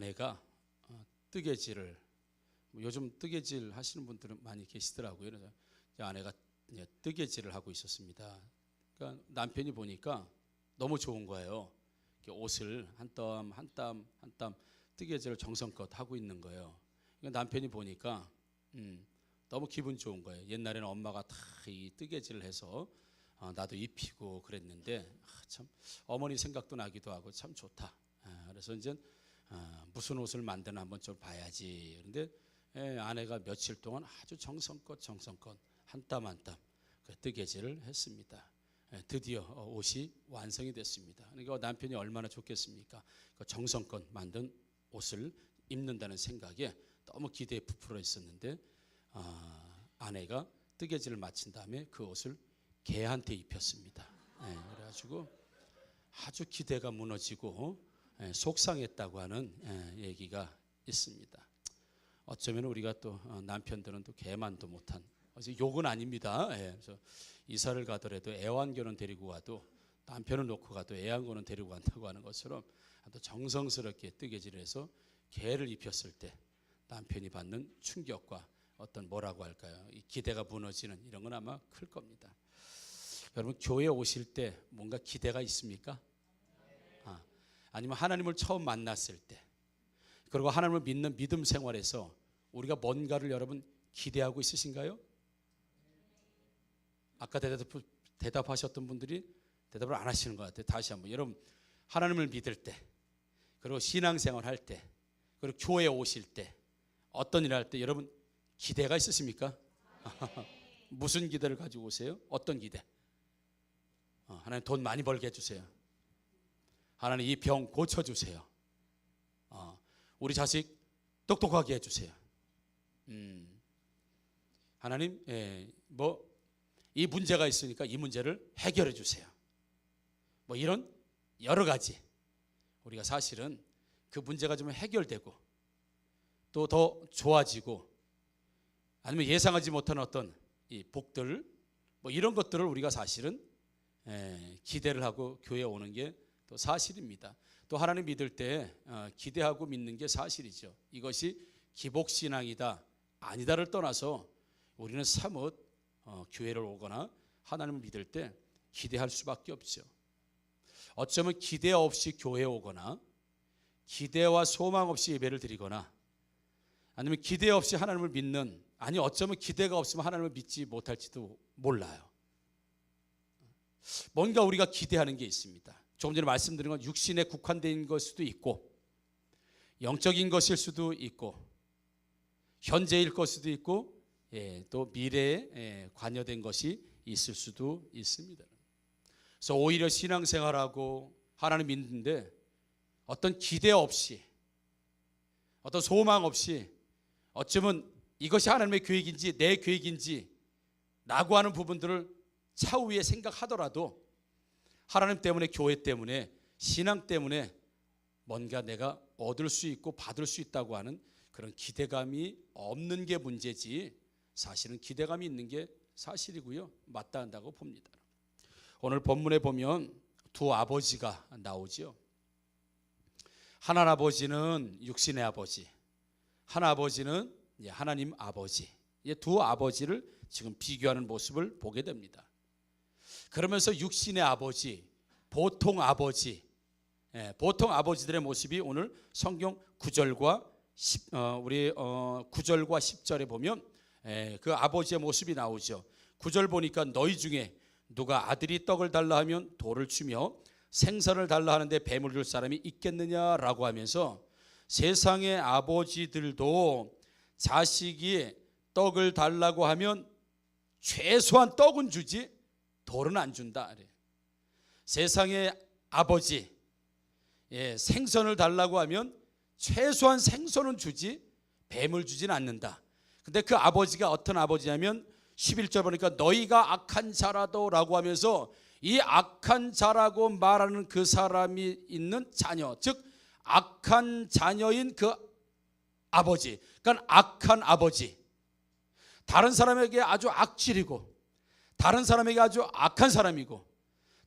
아내가 뜨개질을, 요즘 뜨개질 하시는 분들은 많이 계시더라고요. 그래서 아내가 뜨개질을 하고 있었습니다. 그러니까 남편이 보니까 너무 좋은 거예요. 옷을 한 땀 한 땀 한 땀 뜨개질을 정성껏 하고 있는 거예요. 그러니까 남편이 보니까 너무 기분 좋은 거예요. 옛날에는 엄마가 다 이 뜨개질을 해서 나도 입히고 그랬는데 참 어머니 생각도 나기도 하고 참 좋다. 그래서 이제 무슨 옷을 만드나 한번 좀 봐야지. 그런데 아내가 며칠 동안 아주 정성껏 한 땀 한 땀 뜨개질을 했습니다. 드디어 옷이 완성이 됐습니다. 그러니까 남편이 얼마나 좋겠습니까? 정성껏 만든 옷을 입는다는 생각에 너무 기대에 부풀어 있었는데 아내가 뜨개질을 마친 다음에 그 옷을 개한테 입혔습니다. 그래가지고 아주 기대가 무너지고 속상했다고 하는 얘기가 있습니다. 어쩌면 우리가 또 남편들은 또 개만도 못한, 욕은 아닙니다. 그래서 이사를 가더라도 애완견은 데리고 가도 남편을 놓고 가도 애완견은 데리고 간다고 하는 것처럼 또 정성스럽게 뜨개질을 해서 개를 입혔을 때 남편이 받는 충격과 어떤 뭐라고 할까요? 이 기대가 무너지는 이런 건 아마 클 겁니다. 여러분 교회 오실 때 뭔가 기대가 있습니까? 아니면 하나님을 처음 만났을 때, 그리고 하나님을 믿는 믿음 생활에서 우리가 뭔가를 여러분 기대하고 있으신가요? 아까 대답하셨던 분들이 대답을 안 하시는 것 같아요. 다시 한번 여러분 하나님을 믿을 때, 그리고 신앙생활 할 때, 그리고 교회에 오실 때, 어떤 일을 할 때 여러분 기대가 있으십니까? 무슨 기대를 가지고 오세요? 어떤 기대? 하나님 돈 많이 벌게 해주세요. 하나님 이 병 고쳐주세요. 우리 자식 똑똑하게 해주세요. 하나님 이 문제가 있으니까 이 문제를 해결해 주세요. 이런 여러 가지 우리가 사실은 그 문제가 좀 해결되고 또 더 좋아지고 아니면 예상하지 못한 어떤 이 복들 이런 것들을 우리가 사실은 기대를 하고 교회에 오는 게 또 사실입니다. 또 하나님 믿을 때 기대하고 믿는 게 사실이죠. 이것이 기복신앙이다 아니다를 떠나서 우리는 사뭇 교회를 오거나 하나님을 믿을 때 기대할 수밖에 없죠. 어쩌면 기대 없이 교회에 오거나 기대와 소망 없이 예배를 드리거나 아니면 기대 없이 하나님을 믿는, 아니 어쩌면 기대가 없으면 하나님을 믿지 못할지도 몰라요. 뭔가 우리가 기대하는 게 있습니다. 조금 전에 말씀드린 건 육신에 국한된 걸 수도 있고 영적인 것일 수도 있고 현재일 것 수도 있고 또 미래에 관여된 것이 있을 수도 있습니다. 그래서 오히려 신앙생활하고 하나님 믿는데 어떤 기대 없이 어떤 소망 없이 어쩌면 이것이 하나님의 계획인지 내 계획인지 라고 하는 부분들을 차후에 생각하더라도 하나님 때문에, 교회 때문에, 신앙 때문에 뭔가 내가 얻을 수 있고 받을 수 있다고 하는 그런 기대감이 없는 게 문제지 사실은 기대감이 있는 게 사실이고요, 마땅하다고 봅니다. 오늘 본문에 보면 두 아버지가 나오죠. 한 아버지는 육신의 아버지, 한 아버지는 하나님 아버지, 두 아버지를 지금 비교하는 모습을 보게 됩니다. 그러면서 육신의 아버지, 보통 아버지, 보통 아버지들의 모습이 오늘 성경 9절과 10절에 보면 그 아버지의 모습이 나오죠. 9절 보니까 너희 중에 누가 아들이 떡을 달라 하면 돌을 주며 생선을 달라 하는데 뱀을 줄 사람이 있겠느냐라고 하면서 세상의 아버지들도 자식이 떡을 달라고 하면 최소한 떡은 주지 돌은 안 준다. 세상의 아버지 생선을 달라고 하면 최소한 생선은 주지 뱀을 주진 않는다. 근데 그 아버지가 어떤 아버지냐면 11절 보니까 너희가 악한 자라도 라고 하면서 이 악한 자라고 말하는 그 사람이 있는 자녀, 즉 악한 자녀인 그 아버지, 그러니까 악한 아버지, 다른 사람에게 아주 악질이고 다른 사람에게 아주 악한 사람이고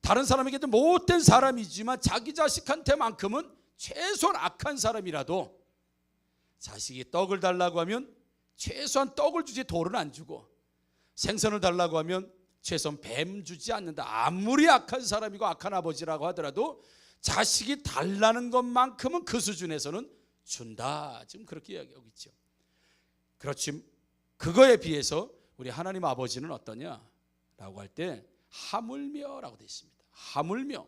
다른 사람에게도 못된 사람이지만 자기 자식한테만큼은 최소한 악한 사람이라도 자식이 떡을 달라고 하면 최소한 떡을 주지 돌은 안 주고, 생선을 달라고 하면 최소한 뱀 주지 않는다. 아무리 악한 사람이고 악한 아버지라고 하더라도 자식이 달라는 것만큼은 그 수준에서는 준다. 지금 그렇게 이야기하고 있죠. 그렇지, 그거에 비해서 우리 하나님 아버지는 어떠냐라고 할 때 하물며라고 되어 있습니다. 하물며.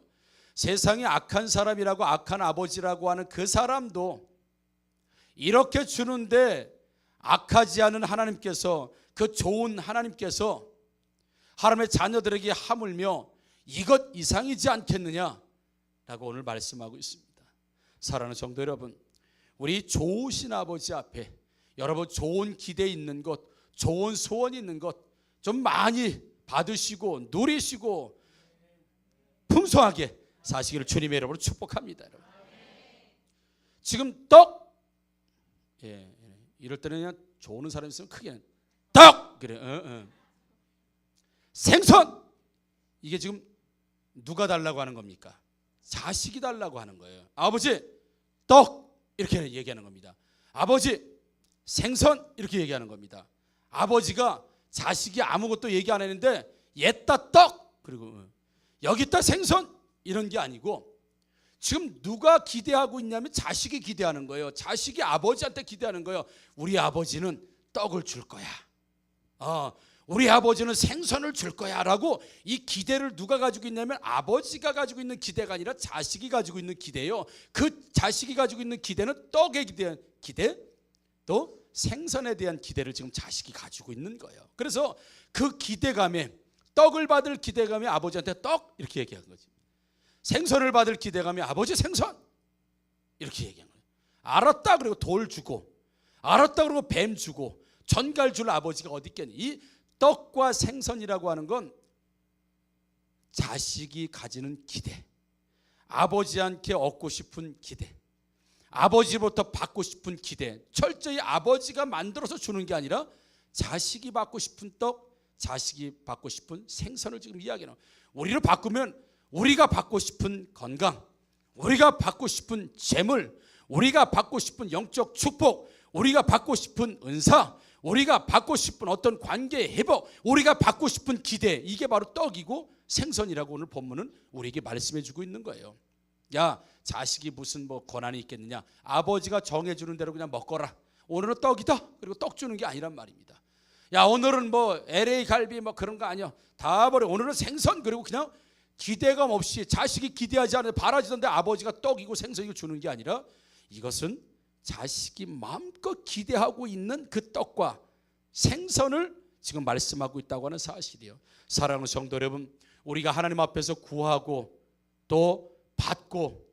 세상에 악한 사람이라고 악한 아버지라고 하는 그 사람도 이렇게 주는데 악하지 않은 하나님께서, 그 좋은 하나님께서 하나님의 자녀들에게 하물며 이것 이상이지 않겠느냐라고 오늘 말씀하고 있습니다. 사랑하는 성도 여러분, 우리 좋으신 아버지 앞에 여러분 좋은 기대 있는 것, 좋은 소원이 있는 것 좀 많이 받으시고 누리시고 풍성하게 사시기를 주님의 이름으로 축복합니다. 여러분. 지금 떡, 이럴 때는 그냥 좋은 사람이 있으면 크게 떡 그래. 생선, 이게 지금 누가 달라고 하는 겁니까? 자식이 달라고 하는 거예요. 아버지 떡 이렇게 얘기하는 겁니다. 아버지 생선 이렇게 얘기하는 겁니다. 아버지가 자식이 아무것도 얘기 안 했는데 얘따 떡 그리고 여기다 생선 이런 게 아니고, 지금 누가 기대하고 있냐면 자식이 기대하는 거예요. 자식이 아버지한테 기대하는 거예요. 우리 아버지는 떡을 줄 거야. 우리 아버지는 생선을 줄 거야 라고 이 기대를 누가 가지고 있냐면 아버지가 가지고 있는 기대가 아니라 자식이 가지고 있는 기대예요. 그 자식이 가지고 있는 기대는 떡에 대한 기대, 또 생선에 대한 기대를 지금 자식이 가지고 있는 거예요. 그래서 그 기대감에, 떡을 받을 기대감에 아버지한테 떡 이렇게 얘기한 거지. 생선을 받을 기대감에 아버지 생선 이렇게 얘기한 거예요. 알았다 그리고 돌 주고, 알았다 그리고 뱀 주고, 전갈 줄 아버지가 어디 있겠니? 이 떡과 생선이라고 하는 건 자식이 가지는 기대, 아버지한테 얻고 싶은 기대, 아버지부터 받고 싶은 기대, 철저히 아버지가 만들어서 주는 게 아니라 자식이 받고 싶은 떡, 자식이 받고 싶은 생선을 지금 이야기하는 거예요. 우리를 바꾸면 우리가 받고 싶은 건강, 우리가 받고 싶은 재물, 우리가 받고 싶은 영적 축복, 우리가 받고 싶은 은사, 우리가 받고 싶은 어떤 관계의 회복, 우리가 받고 싶은 기대, 이게 바로 떡이고 생선이라고 오늘 본문은 우리에게 말씀해 주고 있는 거예요. 야, 자식이 무슨 뭐 권한이 있겠느냐? 아버지가 정해주는 대로 그냥 먹거라. 오늘은 떡이다. 그리고 떡 주는 게 아니란 말입니다. 야, 오늘은 뭐 LA 갈비 뭐 그런 거 아니야. 다 버려. 오늘은 생선. 그리고 그냥 기대감 없이 자식이 기대하지 않는데 바라지던데 아버지가 떡이고 생선이고 주는 게 아니라, 이것은 자식이 마음껏 기대하고 있는 그 떡과 생선을 지금 말씀하고 있다고 하는 사실이에요. 사랑하는 성도 여러분, 우리가 하나님 앞에서 구하고 또 받고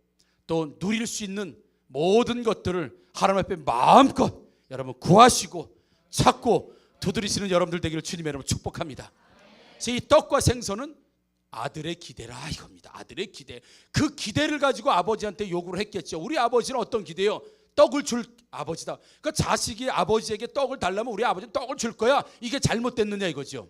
또 누릴 수 있는 모든 것들을 하나님 앞에 마음껏 여러분 구하시고 찾고 두드리시는 여러분들 되기를 주님의 이름으로 축복합니다. 그래서 이 떡과 생선은 아들의 기대라 이겁니다. 아들의 기대. 그 기대를 가지고 아버지한테 요구를 했겠죠. 우리 아버지는 어떤 기대요? 떡을 줄 아버지다. 그러니까 자식이 아버지에게 떡을 달라면 우리 아버지는 떡을 줄 거야. 이게 잘못됐느냐 이거죠.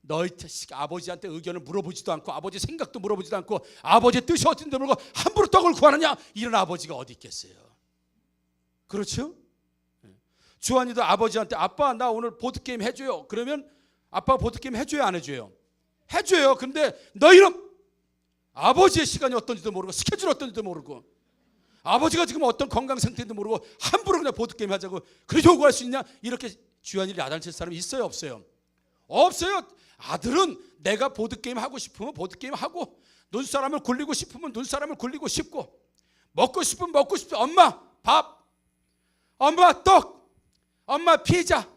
너희 자식, 아버지한테 의견을 물어보지도 않고 아버지 생각도 물어보지도 않고 아버지의 뜻이 어떤지 모르고 함부로 떡을 구하느냐, 이런 아버지가 어디 있겠어요. 그렇죠? 주한이도 아버지한테 아빠 나 오늘 보드게임 해줘요. 그러면 아빠가 보드게임 해줘요 안 해줘요? 해줘요. 근데 너희는 아버지의 시간이 어떤지도 모르고 스케줄 어떤지도 모르고 아버지가 지금 어떤 건강 상태인지도 모르고 함부로 그냥 보드게임 하자고 그래 요구할 수 있냐? 이렇게 주한이를 야단칠 사람이 있어요 없어요? 없어요. 아들은 내가 보드게임 하고 싶으면 보드게임 하고, 눈사람을 굴리고 싶으면 눈사람을 굴리고 싶고, 먹고 싶으면 먹고 싶고, 엄마 밥, 엄마 떡, 엄마 피자.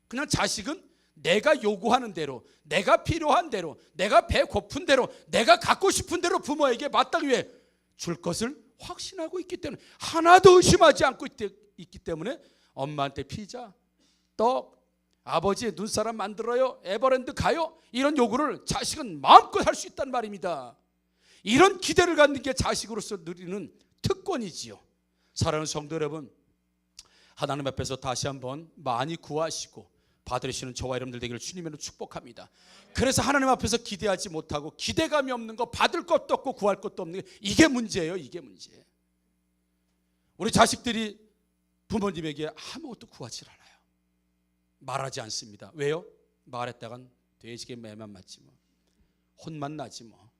그냥 자식은 내가 요구하는 대로, 내가 필요한 대로, 내가 배고픈 대로, 내가 갖고 싶은 대로 부모에게 마땅히 왜 줄 것을 확신하고 있기 때문에, 하나도 의심하지 않고 있기 때문에 엄마한테 피자, 떡, 아버지의 눈사람 만들어요, 에버랜드 가요, 이런 요구를 자식은 마음껏 할 수 있단 말입니다. 이런 기대를 갖는 게 자식으로서 누리는 특권이지요. 사랑하는 성도 여러분, 하나님 앞에서 다시 한번 많이 구하시고 받으시는 저와 여러분들 되기를 주님으로 축복합니다. 그래서 하나님 앞에서 기대하지 못하고 기대감이 없는 거, 받을 것도 없고 구할 것도 없는 게 이게 문제예요. 이게 문제. 우리 자식들이 부모님에게 아무것도 구하지 않아요. 말하지 않습니다. 왜요? 말했다간 돼지게 매만 맞지 뭐, 혼만 나지 뭐.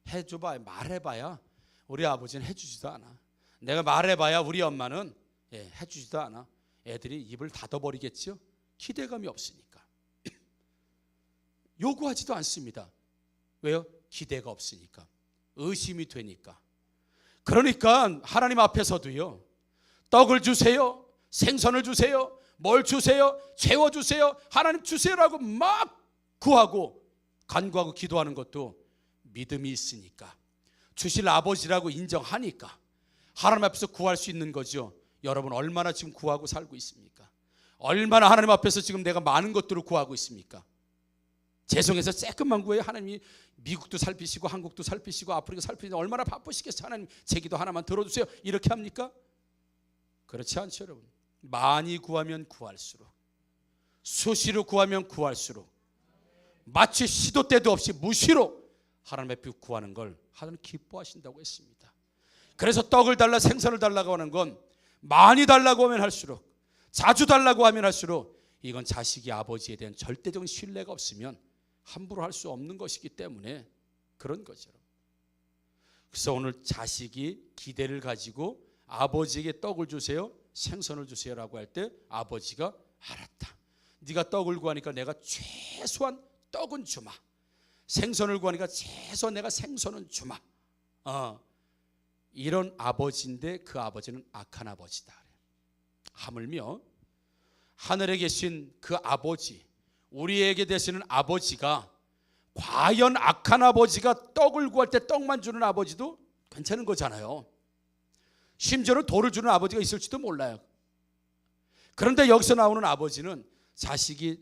해줘봐야, 말해봐야 우리 아버지는 해주지도 않아. 내가 말해봐야 우리 엄마는 해주지도 않아. 애들이 입을 닫아버리겠죠. 기대감이 없으니까. 요구하지도 않습니다. 왜요? 기대가 없으니까. 의심이 되니까. 그러니까 하나님 앞에서도요, 떡을 주세요, 생선을 주세요, 뭘 주세요, 채워주세요, 하나님 주세요라고 막 구하고 간구하고 기도하는 것도 믿음이 있으니까, 주실 아버지라고 인정하니까 하나님 앞에서 구할 수 있는 거죠. 여러분 얼마나 지금 구하고 살고 있습니까? 얼마나 하나님 앞에서 지금 내가 많은 것들을 구하고 있습니까? 죄송해서 조금만 구해요. 하나님이 미국도 살피시고 한국도 살피시고 아프리카 살피시고 얼마나 바쁘시겠어요. 하나님 제 기도 하나만 들어주세요. 이렇게 합니까? 그렇지 않죠 여러분. 많이 구하면 구할수록, 수시로 구하면 구할수록, 마치 시도 때도 없이 무시로 하나님 앞에 구하는 걸 하나님 기뻐하신다고 했습니다. 그래서 떡을 달라 생선을 달라고 하는 건 많이 달라고 하면 할수록, 자주 달라고 하면 할수록 이건 자식이 아버지에 대한 절대적인 신뢰가 없으면 함부로 할 수 없는 것이기 때문에 그런 거죠. 그래서 오늘 자식이 기대를 가지고 아버지에게 떡을 주세요, 생선을 주세요라고 할 때 아버지가 알았다. 네가 떡을 구하니까 내가 최소한 떡은 주마. 생선을 구하니까 최소한 내가 생선은 주마. 이런 아버지인데 그 아버지는 악한 아버지다. 하물며 하늘에 계신 그 아버지, 우리에게 되시는 아버지가 과연 악한 아버지가 떡을 구할 때 떡만 주는 아버지도 괜찮은 거잖아요. 심지어는 돌을 주는 아버지가 있을지도 몰라요. 그런데 여기서 나오는 아버지는 자식이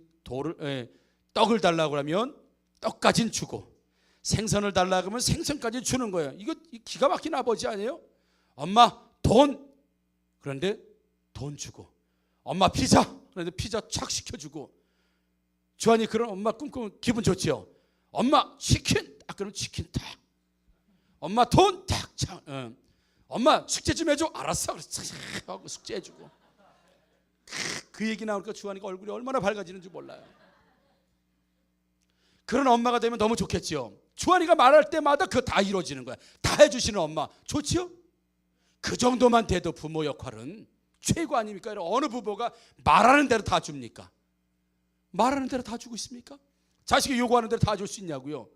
떡을 달라고 하면 떡까지는 주고, 생선을 달라고 하면 생선까지 주는 거예요. 이거 기가 막힌 아버지 아니에요? 엄마 돈, 그런데 돈 주고, 엄마 피자, 그런데 피자 착 시켜주고, 주한이 그런 엄마 꿈꾸면 기분 좋지요. 엄마 치킨, 딱 그러면 치킨 딱. 엄마 돈 딱. 엄마 숙제 좀 해줘. 알았어. 하고 숙제 해주고. 그 얘기 나오니까 주한이가 얼굴이 얼마나 밝아지는지 몰라요. 그런 엄마가 되면 너무 좋겠지요. 주한이가 말할 때마다 그거 다 이루어지는 거야. 다 해주시는 엄마 좋지요? 그 정도만 돼도 부모 역할은 최고 아닙니까? 어느 부모가 말하는 대로 다 줍니까? 말하는 대로 다 주고 있습니까? 자식이 요구하는 대로 다 줄 수 있냐고요?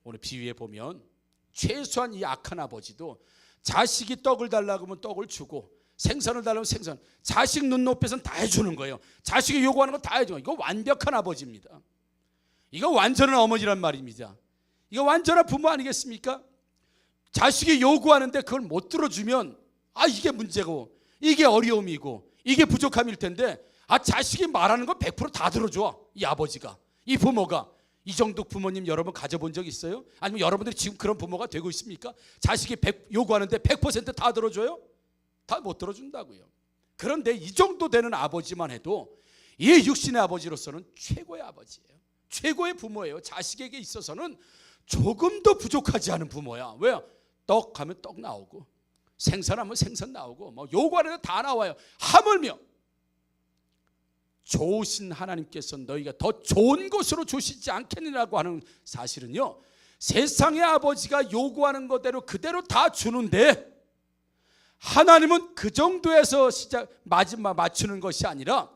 오늘 비유에 보면 최소한 이 악한 아버지도 자식이 떡을 달라고 하면 떡을 주고, 생선을 달라고 하면 생선, 자식 눈높이에서는 다 해주는 거예요. 자식이 요구하는 건 다 해주는 거예요. 이거 완벽한 아버지입니다. 이거 완전한 어머니란 말입니다. 이거 완전한 부모 아니겠습니까? 자식이 요구하는데 그걸 못 들어주면 이게 문제고, 이게 어려움이고, 이게 부족함일 텐데 자식이 말하는 거 100% 다 들어줘. 이 아버지가, 이 부모가. 이 정도 부모님 여러분 가져본 적 있어요? 아니면 여러분들이 지금 그런 부모가 되고 있습니까? 자식이 요구하는데 100% 다 들어줘요? 다 못 들어준다고요. 그런데 이 정도 되는 아버지만 해도 이 육신의 아버지로서는 최고의 아버지예요. 최고의 부모예요. 자식에게 있어서는 조금도 부족하지 않은 부모야. 왜요? 떡 하면 떡 나오고, 생선하면 생선 나오고, 뭐 요구하는 데 다 나와요. 하물며 좋으신 하나님께서 너희가 더 좋은 것으로 주시지 않겠느냐고 하는 사실은요, 세상의 아버지가 요구하는 것대로 그대로 다 주는데 하나님은 그 정도에서 마지막 맞추는 것이 아니라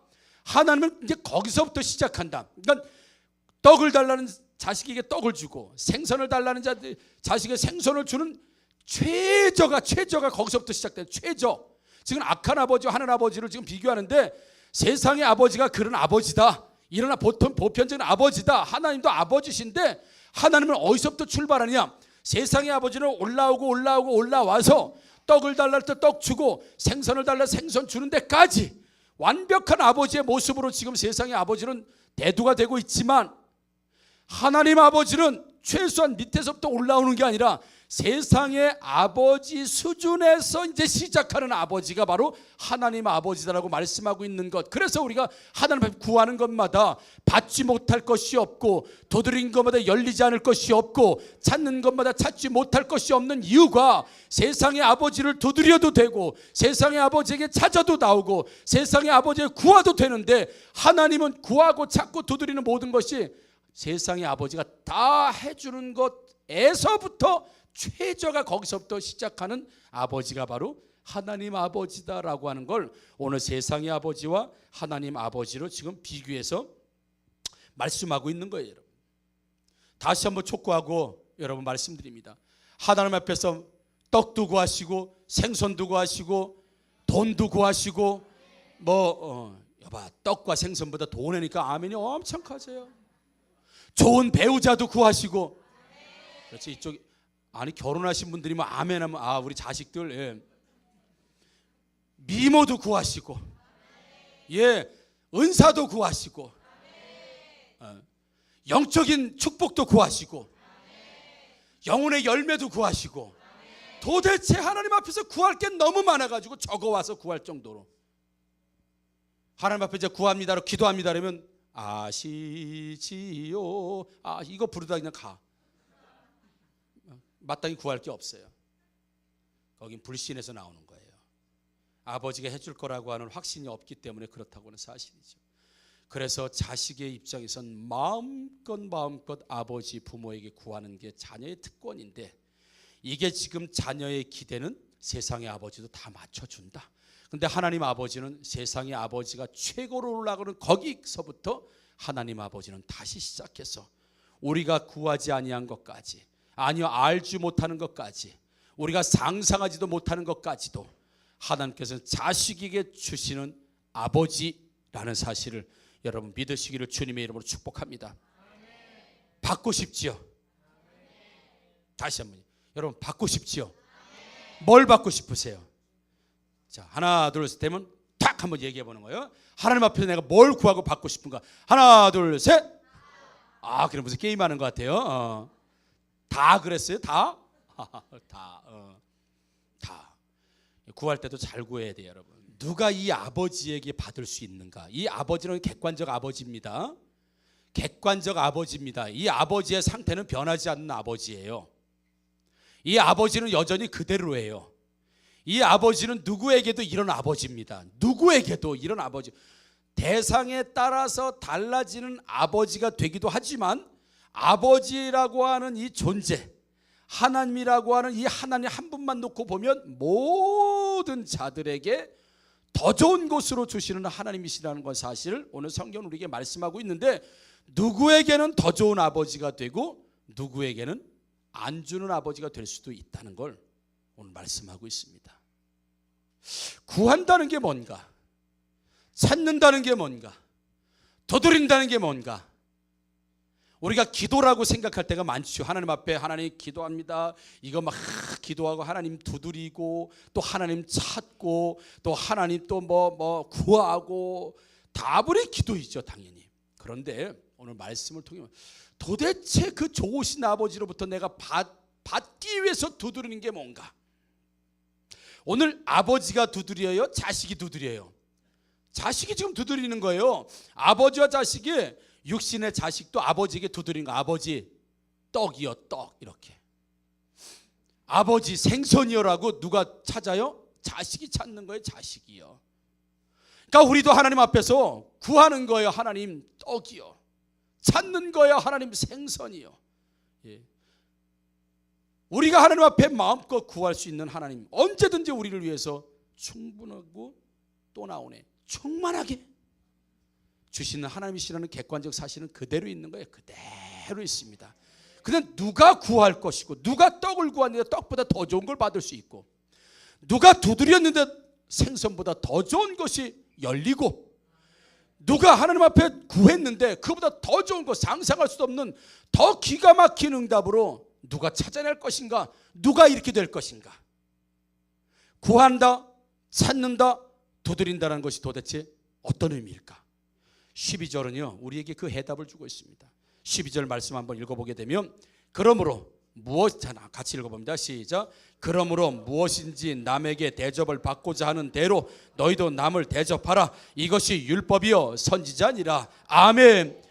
하나님은 이제 거기서부터 시작한다. 그러니까 떡을 달라는 자식에게 떡을 주고, 생선을 달라는 자식에게 생선을 주는 최저가 거기서부터 시작돼요. 최저. 지금 악한 아버지와 하나님 아버지를 지금 비교하는데, 세상의 아버지가 그런 아버지다, 이러나 보편적인 아버지다, 하나님도 아버지신데 하나님은 어디서부터 출발하느냐? 세상의 아버지는 올라와서 떡을 달랄 때 떡 주고, 생선을 달라 생선 주는 데까지 완벽한 아버지의 모습으로 지금 세상의 아버지는 대두가 되고 있지만, 하나님 아버지는 최소한 밑에서부터 올라오는 게 아니라 세상의 아버지 수준에서 이제 시작하는 아버지가 바로 하나님 아버지다라고 말씀하고 있는 것. 그래서 우리가 하나님 앞에 구하는 것마다 받지 못할 것이 없고, 두드린 것마다 열리지 않을 것이 없고, 찾는 것마다 찾지 못할 것이 없는 이유가, 세상의 아버지를 두드려도 되고, 세상의 아버지에게 찾아도 나오고, 세상의 아버지에 구하도 되는데, 하나님은 구하고 찾고 두드리는 모든 것이 세상의 아버지가 다 해주는 것에서부터, 최저가 거기서부터 시작하는 아버지가 바로 하나님 아버지다라고 하는 걸 오늘 세상의 아버지와 하나님 아버지로 지금 비교해서 말씀하고 있는 거예요. 여러분, 다시 한번 촉구하고 여러분 말씀드립니다. 하나님 앞에서 떡도 구하시고, 생선도 구하시고, 돈도 구하시고, 여봐, 떡과 생선보다 돈이니까 아멘이 엄청 커져요. 좋은 배우자도 구하시고. 그렇지, 이쪽 아니 결혼하신 분들이면 아멘하면 우리 자식들, 예. 미모도 구하시고, 예, 은사도 구하시고, 영적인 축복도 구하시고, 영혼의 열매도 구하시고. 도대체 하나님 앞에서 구할 게 너무 많아가지고 적어와서 구할 정도로, 하나님 앞에 이제 구합니다로 기도합니다 그러면 아시지요, 이거 부르다 그냥 가. 마땅히 구할 게 없어요. 거긴 불신에서 나오는 거예요. 아버지가 해줄 거라고 하는 확신이 없기 때문에 그렇다고 하는 사실이죠. 그래서 자식의 입장에선 마음껏 아버지 부모에게 구하는 게 자녀의 특권인데, 이게 지금 자녀의 기대는 세상의 아버지도 다 맞춰준다. 근데 하나님 아버지는 세상의 아버지가 최고로 올라가는 거기서부터 하나님 아버지는 다시 시작해서 우리가 구하지 아니한 것까지, 아니요 알지 못하는 것까지, 우리가 상상하지도 못하는 것까지도 하나님께서 자식에게 주시는 아버지라는 사실을 여러분 믿으시기를 주님의 이름으로 축복합니다. 받고 싶지요? 다시 한번 여러분 받고 싶지요? 뭘 받고 싶으세요? 자, 하나 둘 셋 되면 탁 한번 얘기해 보는 거예요. 하나님 앞에서 내가 뭘 구하고 받고 싶은가? 하나 둘 셋. 그럼 무슨 게임하는 것 같아요. 다 그랬어요? 다? 다. 구할 때도 잘 구해야 돼요, 여러분. 누가 이 아버지에게 받을 수 있는가? 이 아버지는 객관적 아버지입니다. 객관적 아버지입니다. 이 아버지의 상태는 변하지 않는 아버지예요. 이 아버지는 여전히 그대로예요. 이 아버지는 누구에게도 이런 아버지입니다. 누구에게도 이런 아버지. 대상에 따라서 달라지는 아버지가 되기도 하지만, 아버지라고 하는 이 존재, 하나님이라고 하는 이 하나님 한 분만 놓고 보면 모든 자들에게 더 좋은 곳으로 주시는 하나님이시라는 건 사실을 오늘 성경은 우리에게 말씀하고 있는데, 누구에게는 더 좋은 아버지가 되고 누구에게는 안 주는 아버지가 될 수도 있다는 걸 오늘 말씀하고 있습니다. 구한다는 게 뭔가? 찾는다는 게 뭔가? 두드린다는 게 뭔가? 우리가 기도라고 생각할 때가 많죠. 하나님 앞에 하나님 기도합니다. 이거 막 기도하고 하나님 두드리고 또 하나님 찾고 또 하나님 또 뭐 구하고 다분히 기도이죠, 당연히. 그런데 오늘 말씀을 통해 도대체 그 좋으신 아버지로부터 내가 받기 위해서 두드리는 게 뭔가? 오늘 아버지가 두드려요? 자식이 두드려요? 자식이 지금 두드리는 거예요. 아버지와 자식이, 육신의 자식도 아버지에게 두드리는 거. 아버지 떡이요, 떡. 이렇게. 아버지 생선이요라고 누가 찾아요? 자식이 찾는 거예요. 자식이요. 그러니까 우리도 하나님 앞에서 구하는 거예요. 하나님 떡이요. 찾는 거예요. 하나님 생선이요. 예. 우리가 하나님 앞에 마음껏 구할 수 있는 하나님, 언제든지 우리를 위해서 충분하고 또 나오네, 충만하게 주시는 하나님이시라는 객관적 사실은 그대로 있는 거예요. 그대로 있습니다. 근데 누가 구할 것이고, 누가 떡을 구했는데 떡보다 더 좋은 걸 받을 수 있고, 누가 두드렸는데 생선보다 더 좋은 것이 열리고, 누가 하나님 앞에 구했는데 그보다 더 좋은 것, 상상할 수 없는 더 기가 막힌 응답으로 누가 찾아낼 것인가? 누가 이렇게 될 것인가? 구한다, 찾는다, 두드린다는 것이 도대체 어떤 의미일까? 12절은요 우리에게 그 해답을 주고 있습니다. 12절 말씀 한번 읽어보게 되면, 그러므로 자, 같이 읽어봅니다. 시작. 그러므로 무엇인지 남에게 대접을 받고자 하는 대로 너희도 남을 대접하라. 이것이 율법이요 선지자니라. 아멘.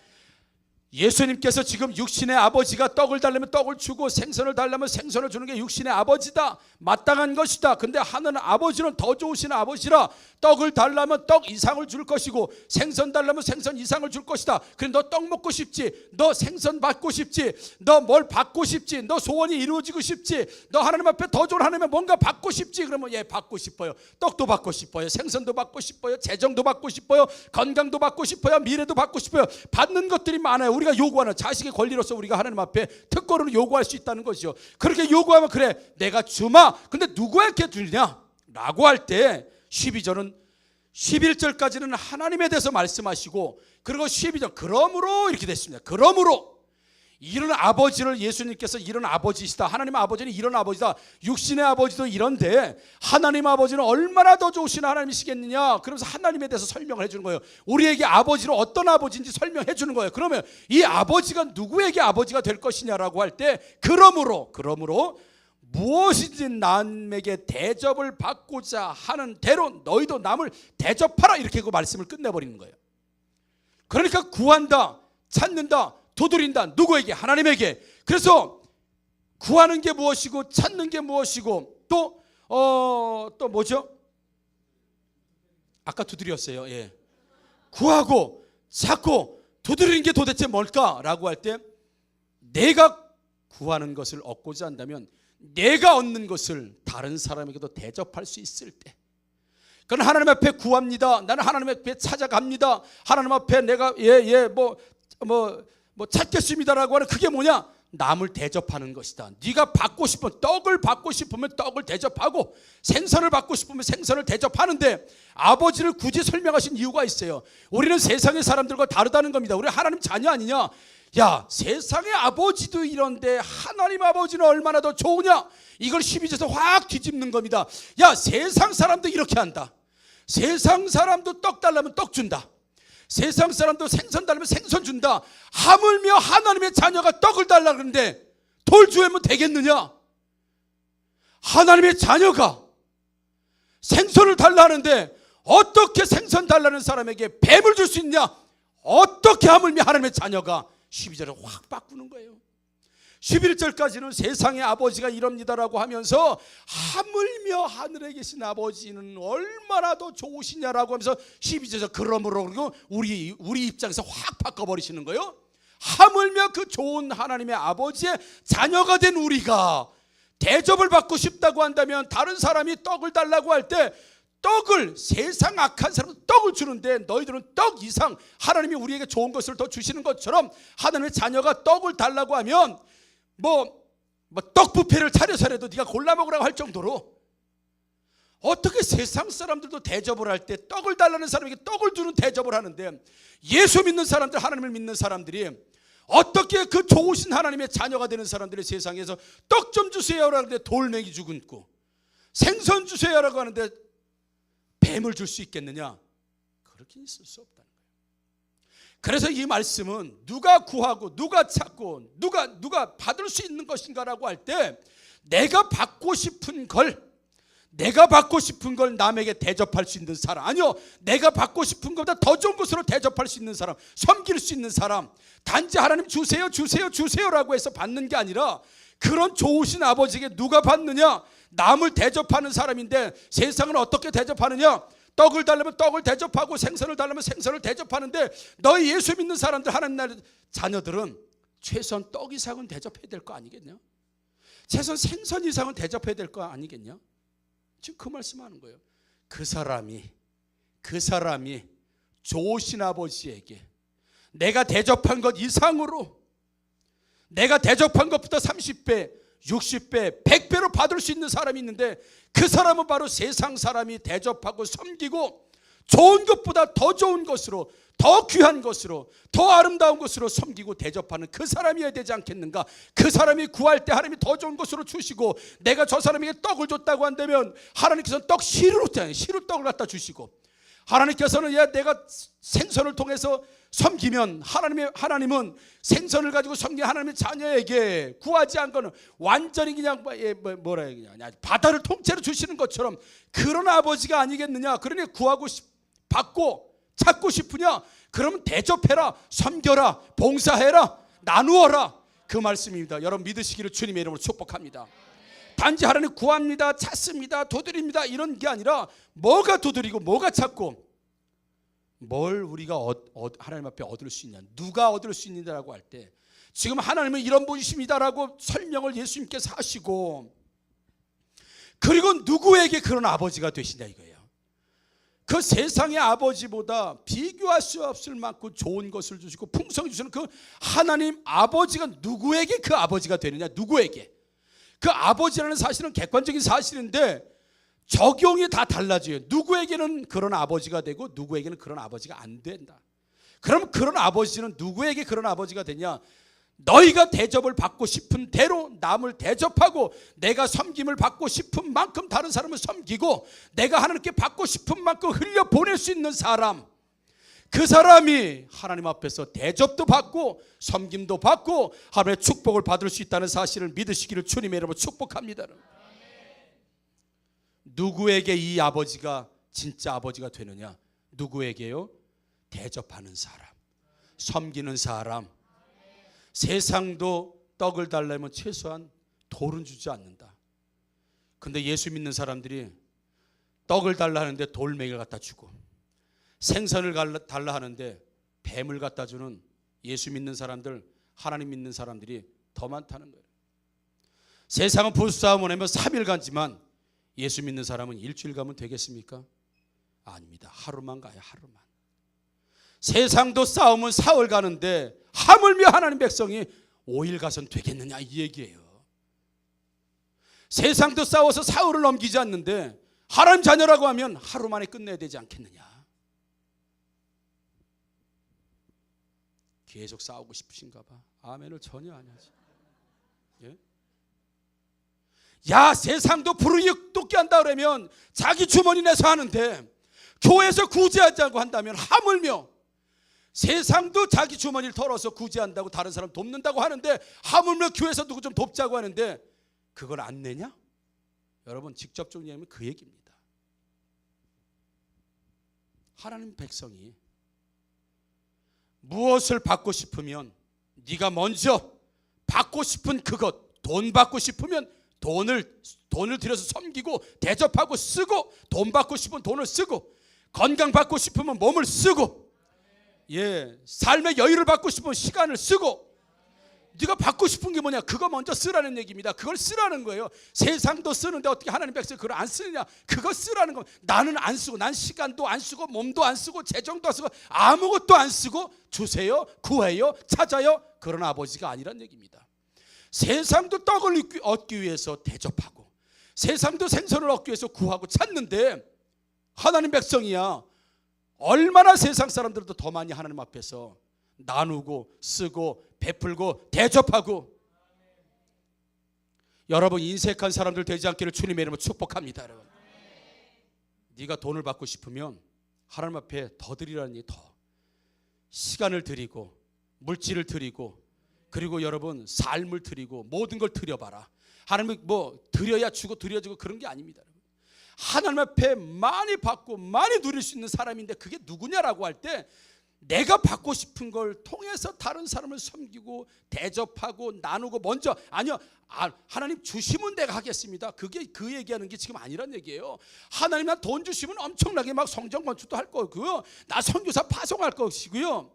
예수님께서 지금 육신의 아버지가 떡을 달라면 떡을 주고 생선을 달라면 생선을 주는 게 육신의 아버지다, 마땅한 것이다. 근데 하나는 아버지는 더 좋으신 아버지라 떡을 달라면 떡 이상을 줄 것이고 생선 달라면 생선 이상을 줄 것이다. 그래, 너 떡 먹고 싶지? 너 생선 받고 싶지? 너 뭘 받고 싶지? 너 소원이 이루어지고 싶지? 너 하나님 앞에 더 좋은 하나님의 뭔가 받고 싶지? 그러면 예, 받고 싶어요. 떡도 받고 싶어요. 생선도 받고 싶어요. 재정도 받고 싶어요. 건강도 받고 싶어요. 미래도 받고 싶어요. 받는 것들이 많아요. 우리가 요구하는 자식의 권리로서 우리가 하나님 앞에 특권으로 요구할 수 있다는 것이죠. 그렇게 요구하면 그래, 내가 주마. 근데 누구에게 주냐? 라고 할 때 12절은 11절까지는 하나님에 대해서 말씀하시고, 그리고 12절 그러므로 이렇게 됐습니다. 그러므로 이런 아버지를 예수님께서 이런 아버지시다, 하나님 아버지는 이런 아버지다, 육신의 아버지도 이런데 하나님 아버지는 얼마나 더 좋으신 하나님이시겠느냐. 그러면서 하나님에 대해서 설명을 해주는 거예요. 우리에게 아버지로 어떤 아버지인지 설명해 주는 거예요. 그러면 이 아버지가 누구에게 아버지가 될 것이냐라고 할 때 그러므로 무엇이든지 남에게 대접을 받고자 하는 대로 너희도 남을 대접하라, 이렇게 그 말씀을 끝내버리는 거예요. 그러니까 구한다, 찾는다, 두드린다. 누구에게? 하나님에게. 그래서 구하는 게 무엇이고 찾는 게 무엇이고 또 뭐죠? 아까 두드렸어요. 예. 구하고 찾고 두드리는 게 도대체 뭘까라고 할 때, 내가 구하는 것을 얻고자 한다면 내가 얻는 것을 다른 사람에게도 대접할 수 있을 때, 그건 하나님 앞에 구합니다. 나는 하나님 앞에 찾아갑니다. 하나님 앞에 내가 찾겠습니다라고 하는, 그게 뭐냐? 남을 대접하는 것이다. 네가 받고 싶은 떡을 받고 싶으면 떡을 대접하고 생선을 받고 싶으면 생선을 대접하는데, 아버지를 굳이 설명하신 이유가 있어요. 우리는 세상의 사람들과 다르다는 겁니다. 우리 하나님 자녀 아니냐? 야, 세상의 아버지도 이런데 하나님 아버지는 얼마나 더 좋으냐? 이걸 12절에서 확 뒤집는 겁니다. 야, 세상 사람도 이렇게 한다. 세상 사람도 떡 달라면 떡 준다. 세상 사람도 생선 달라면 생선 준다. 하물며 하나님의 자녀가 떡을 달라 그러는데 돌 주면 되겠느냐? 하나님의 자녀가 생선을 달라는데 어떻게 생선 달라는 사람에게 뱀을 줄 수 있냐? 어떻게 하물며 하나님의 자녀가 12절을 확 바꾸는 거예요. 11절까지는 세상의 아버지가 이럽니다라고 하면서 하물며 하늘에 계신 아버지는 얼마나 더 좋으시냐라고 하면서 12절에서 그러므로, 그리고 우리 입장에서 확 바꿔버리시는 거예요. 하물며 그 좋은 하나님의 아버지의 자녀가 된 우리가 대접을 받고 싶다고 한다면, 다른 사람이 떡을 달라고 할 때 떡을, 세상 악한 사람은 떡을 주는데 너희들은 떡 이상 하나님이 우리에게 좋은 것을 더 주시는 것처럼 하나님의 자녀가 떡을 달라고 하면 떡 뷔페를 차려서라도 네가 골라 먹으라고 할 정도로, 어떻게 세상 사람들도 대접을 할 때 떡을 달라는 사람에게 떡을 주는 대접을 하는데, 예수 믿는 사람들, 하나님을 믿는 사람들이 어떻게 그 좋으신 하나님의 자녀가 되는 사람들이 세상에서 떡 좀 주세요라고 하는데 돌멩이 주근고, 생선 주세요라고 하는데 뱀을 줄 수 있겠느냐? 그렇게 있을 수 없다는 거예요. 그래서 이 말씀은 누가 구하고 누가 찾고 누가 받을 수 있는 것인가라고 할 때, 내가 받고 싶은 걸 남에게 대접할 수 있는 사람, 아니요, 내가 받고 싶은 것보다 더 좋은 것으로 대접할 수 있는 사람, 섬길 수 있는 사람, 단지 하나님 주세요라고 해서 받는 게 아니라, 그런 좋으신 아버지에게 누가 받느냐? 남을 대접하는 사람인데, 세상은 어떻게 대접하느냐? 떡을 달라면 떡을 대접하고 생선을 달라면 생선을 대접하는데, 너희 예수 믿는 사람들, 하나님 나라 자녀들은 최소한 떡 이상은 대접해야 될 거 아니겠냐? 최소한 생선 이상은 대접해야 될 거 아니겠냐? 지금 그 말씀하는 거예요. 그 사람이 좋으신 아버지에게 내가 대접한 것 이상으로, 내가 대접한 것보다 30배, 60배, 100배로 받을 수 있는 사람이 있는데, 그 사람은 바로 세상 사람이 대접하고 섬기고 좋은 것보다 더 좋은 것으로, 더 귀한 것으로, 더 아름다운 것으로 섬기고 대접하는 그 사람이어야 되지 않겠는가? 그 사람이 구할 때 하나님이 더 좋은 것으로 주시고, 내가 저 사람에게 떡을 줬다고 한다면 하나님께서는 시루떡을 갖다 주시고, 하나님께서는 내가 생선을 통해서 섬기면 하나님은 생선을 가지고 섬긴 하나님의 자녀에게 구하지 않고는 완전히 그냥 뭐라 그냥 바다를 통째로 주시는 것처럼 그런 아버지가 아니겠느냐. 그러니 구하고 받고 찾고 싶으냐? 그러면 대접해라, 섬겨라, 봉사해라, 나누어라. 그 말씀입니다. 여러분 믿으시기를 주님의 이름으로 축복합니다. 단지 하나님 구합니다, 찾습니다, 두드립니다 이런 게 아니라 뭐가 두드리고 뭐가 찾고 뭘 우리가 하나님 앞에 얻을 수 있냐, 누가 얻을 수 있느냐라고 할 때 지금 하나님은 이런 분이십니다라고 설명을 예수님께서 하시고, 그리고 누구에게 그런 아버지가 되시냐 이거예요. 그 세상의 아버지보다 비교할 수 없을 만큼 좋은 것을 주시고 풍성히 주시는 그 하나님 아버지가 누구에게 그 아버지가 되느냐. 누구에게. 그 아버지라는 사실은 객관적인 사실인데 적용이 다 달라져요. 누구에게는 그런 아버지가 되고 누구에게는 그런 아버지가 안 된다. 그럼 그런 아버지는 누구에게 그런 아버지가 되냐. 너희가 대접을 받고 싶은 대로 남을 대접하고 내가 섬김을 받고 싶은 만큼 다른 사람을 섬기고 내가 하나님께 받고 싶은 만큼 흘려보낼 수 있는 사람, 그 사람이 하나님 앞에서 대접도 받고 섬김도 받고 하나님의 축복을 받을 수 있다는 사실을 믿으시기를 주님의 이름으로 축복합니다. 누구에게 이 아버지가 진짜 아버지가 되느냐. 누구에게요? 대접하는 사람, 섬기는 사람. 세상도 떡을 달라면 최소한 돌은 주지 않는다. 근데 예수 믿는 사람들이 떡을 달라 하는데 돌멩이를 갖다 주고 생선을 달라 하는데 뱀을 갖다 주는 예수 믿는 사람들, 하나님 믿는 사람들이 더 많다는 거예요. 세상은 부부싸움을 하면 3일 가지만 예수 믿는 사람은 일주일 가면 되겠습니까? 아닙니다. 하루만 가요. 하루만. 세상도 싸움은 사흘 가는데 하물며 하나님 백성이 5일 가선 되겠느냐 이 얘기예요. 세상도 싸워서 사흘을 넘기지 않는데 하나님 자녀라고 하면 하루 만에 끝내야 되지 않겠느냐. 계속 싸우고 싶으신가 봐. 아멘을 전혀 안 하지. 예? 야, 세상도 부르기 똑게 한다 그러면 자기 주머니 내서 하는데 교회에서 구제하자고 한다면 하물며 세상도 자기 주머니를 털어서 구제한다고 다른 사람 돕는다고 하는데 하물며 교회에서 누구 좀 돕자고 하는데 그걸 안 내냐? 여러분 직접적으로 얘기하면 그 얘기입니다. 하나님 백성이 무엇을 받고 싶으면 네가 먼저 받고 싶은 그것, 돈 받고 싶으면 돈을 들여서 섬기고 대접하고 쓰고, 돈 받고 싶으면 돈을 쓰고, 건강 받고 싶으면 몸을 쓰고, 삶의 여유를 받고 싶으면 시간을 쓰고, 네가 받고 싶은 게 뭐냐? 그거 먼저 쓰라는 얘기입니다. 그걸 쓰라는 거예요. 세상도 쓰는데 어떻게 하나님 백성이 그걸 안 쓰느냐? 그거 쓰라는 거. 나는 안 쓰고, 난 시간도 안 쓰고, 몸도 안 쓰고, 재정도 안 쓰고, 아무것도 안 쓰고 주세요, 구해요, 찾아요. 그런 아버지가 아니란 얘기입니다. 세상도 떡을 얻기 위해서 대접하고, 세상도 생선을 얻기 위해서 구하고 찾는데 하나님 백성이야 얼마나 세상 사람들도 더 많이 하나님 앞에서 나누고 쓰고 베풀고 대접하고. 여러분 인색한 사람들 되지 않기를 주님의 이름으로 축복합니다. 여러분 네가 돈을 받고 싶으면 하나님 앞에 더 드리라니, 더 시간을 드리고 물질을 드리고, 그리고 여러분 삶을 드리고 모든 걸 드려봐라. 하나님이 뭐 드려야 주고 드려야 주고 그런 게 아닙니다. 하나님 앞에 많이 받고 많이 누릴 수 있는 사람인데 그게 누구냐라고 할 때 내가 받고 싶은 걸 통해서 다른 사람을 섬기고 대접하고 나누고 먼저, 아니요, 하나님 주시면 내가 하겠습니다. 그게 그 얘기하는 게 지금 아니란 얘기예요. 하나님 나 돈 주시면 엄청나게 막 성전 건축도 할 거고요, 나 선교사 파송할 것이고요.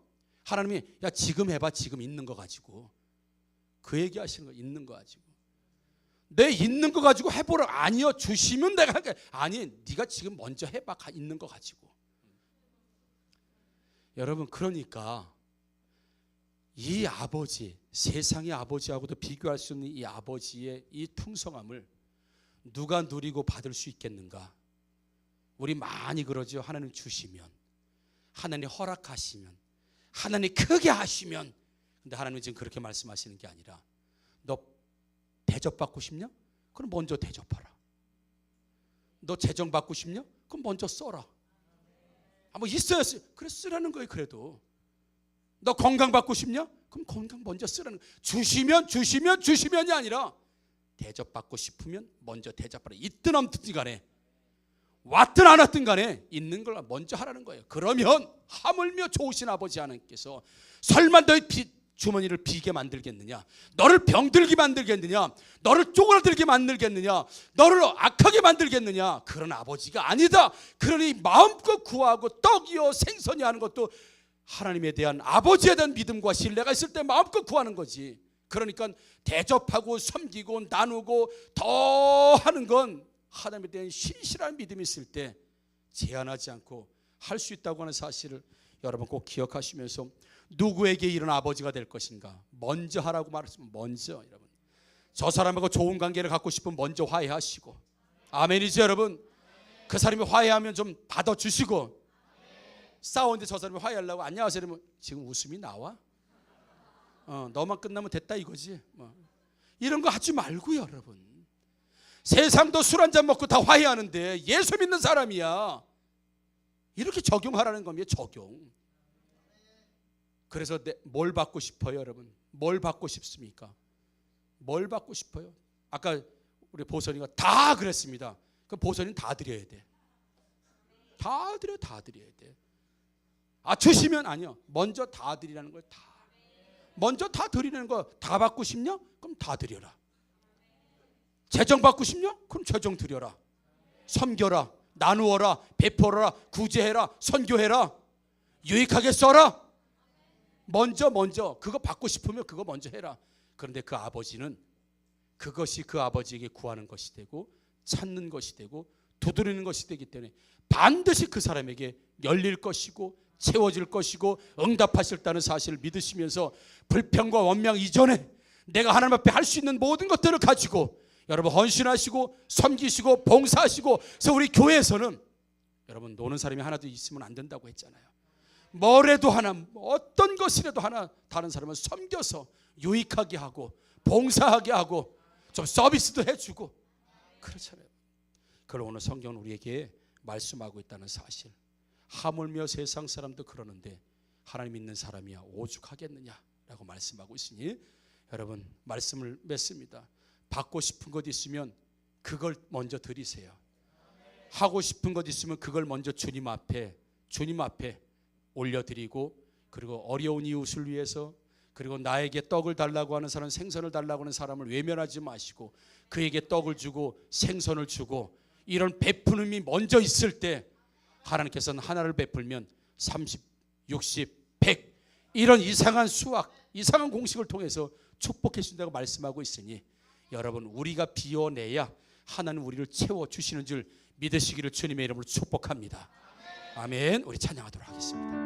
하나님이 야 지금 해봐, 지금 있는 거 가지고. 그 얘기하시는 거, 있는 거 가지고. 내 있는 거 가지고 해보라. 아니요, 주시면 내가 할게. 아니, 네가 지금 먼저 해봐, 있는 거 가지고. 여러분 그러니까 이 아버지, 세상의 아버지하고도 비교할 수 없는 이 아버지의 이 풍성함을 누가 누리고 받을 수 있겠는가? 우리 많이 그러죠. 하나님 주시면, 하나님 허락하시면, 하나님 크게 하시면. 근데 하나님은 지금 그렇게 말씀하시는 게 아니라 너 대접받고 싶냐? 그럼 먼저 대접하라. 너 재정 받고 싶냐? 그럼 먼저 써라. 뭐 있어야 그래 쓰라는 거예요. 그래도 너 건강 받고 싶냐? 그럼 건강 먼저 쓰라는 거예요. 주시면이 아니라 대접받고 싶으면 먼저 대접하라. 있든 없든 간에 왔든 안 왔든 간에 있는 걸 먼저 하라는 거예요. 그러면 하물며 좋으신 아버지 하나님께서 설마 너의 주머니를 비게 만들겠느냐? 너를 병들게 만들겠느냐? 너를 쪼그라들게 만들겠느냐? 너를 악하게 만들겠느냐? 그런 아버지가 아니다. 그러니 마음껏 구하고 떡이요 생선이 하는 것도 하나님에 대한 아버지에 대한 믿음과 신뢰가 있을 때 마음껏 구하는 거지. 그러니까 대접하고 섬기고 나누고 더 하는 건 하나님에 대한 신실한 믿음이 있을 때 제한하지 않고 할 수 있다고 하는 사실을 여러분 꼭 기억하시면서 누구에게 이런 아버지가 될 것인가? 먼저 하라고 말했으면 먼저. 여러분 저 사람하고 좋은 관계를 갖고 싶으면 먼저 화해하시고, 아멘이죠 여러분? 그 사람이 화해하면 좀 받아주시고, 싸우는데 저 사람이 화해하려고 안녕하세요 이러면 지금 웃음이 나와? 너만 끝나면 됐다 이거지. 이런 거 하지 말고요 여러분. 세상도 술 한잔 먹고 다 화해하는데 예수 믿는 사람이야. 이렇게 적용하라는 겁니다. 적용. 그래서 뭘 받고 싶어요 여러분? 뭘 받고 싶습니까? 뭘 받고 싶어요? 아까 우리 보선이가 다 그랬습니다. 그 보선이는 다 드려야 돼. 다 드려야 돼. 주시면 아니요. 먼저 다 드리라는 걸 다. 먼저 다 드리는 거 다 받고 싶냐? 그럼 다 드려라. 재정 받고 싶냐? 그럼 재정 드려라. 섬겨라. 나누어라. 베풀어라. 구제해라. 선교해라. 유익하게 써라. 먼저 그거 받고 싶으면 그거 먼저 해라. 그런데 그 아버지는 그것이 그 아버지에게 구하는 것이 되고 찾는 것이 되고 두드리는 것이 되기 때문에 반드시 그 사람에게 열릴 것이고 채워질 것이고 응답하실다는 사실을 믿으시면서 불평과 원망 이전에 내가 하나님 앞에 할 수 있는 모든 것들을 가지고 여러분 헌신하시고 섬기시고 봉사하시고. 그래서 우리 교회에서는 여러분 노는 사람이 하나도 있으면 안 된다고 했잖아요. 뭐래도 하나, 어떤 것이라도 하나 다른 사람을 섬겨서 유익하게 하고 봉사하게 하고 좀 서비스도 해주고 그렇잖아요. 그걸 오늘 성경은 우리에게 말씀하고 있다는 사실. 하물며 세상 사람도 그러는데 하나님 믿는 사람이야 오죽하겠느냐라고 말씀하고 있으니 여러분 말씀을 맺습니다. 받고 싶은 것 있으면 그걸 먼저 드리세요. 하고 싶은 것 있으면 그걸 먼저 주님 앞에 올려드리고, 그리고 어려운 이웃을 위해서, 그리고 나에게 떡을 달라고 하는 사람, 생선을 달라고 하는 사람을 외면하지 마시고 그에게 떡을 주고 생선을 주고 이런 베푸름이 먼저 있을 때 하나님께서는 하나를 베풀면 30, 60, 100 이런 이상한 수학, 이상한 공식을 통해서 축복해 준다고 말씀하고 있으니 여러분 우리가 비워내야 하나님 우리를 채워주시는 줄 믿으시기를 주님의 이름으로 축복합니다. 아멘. 우리 찬양하도록 하겠습니다.